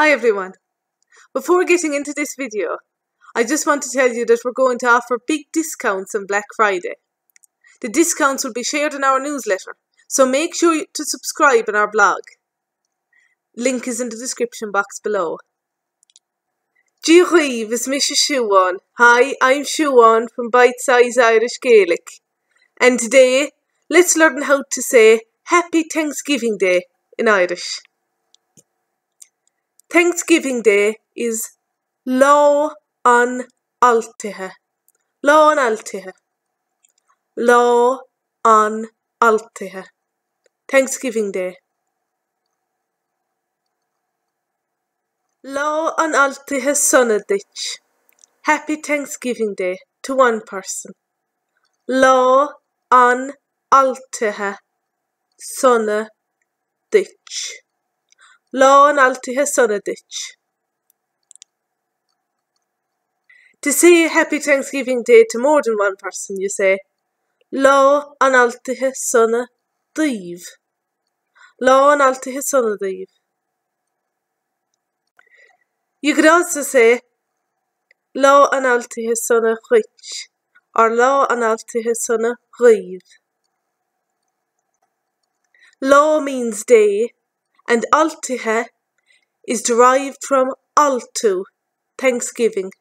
Hi everyone. Before getting into this video, I just want to tell you that we're going to offer big discounts on Black Friday. The discounts will be shared in our newsletter, so make sure to subscribe on our blog. Link is in the description box below. Ghweev is Mrs. Siobhan. Hi, I'm Siobhan from Bite Size Irish Gaelic. And today, let's learn how to say Happy Thanksgiving Day in Irish. Thanksgiving Day is Awl-tee-ha. Awl-tee-ha. Awl-tee-ha. Thanksgiving Day. Altaithe sona duit. Happy Thanksgiving Day to one person. Awl-tee-ha sona duit. Awl-tee-ha sona duit. To say Happy Thanksgiving Day to more than one person, you say Altaithe sona deev. Altaithe sona deev. You could also say Altaithe sona ghwitch or Altaithe sona ghweev. Means day, and Altaithe is derived from Awl-tee, Thanksgiving.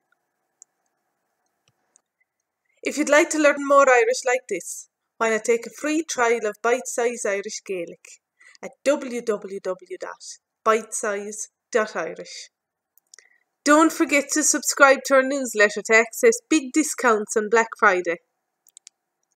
If you'd like to learn more Irish like this, why not take a free trial of Bite Size Irish Gaelic at www.bitesize.irish. Don't forget to subscribe to our newsletter to access big discounts on Black Friday.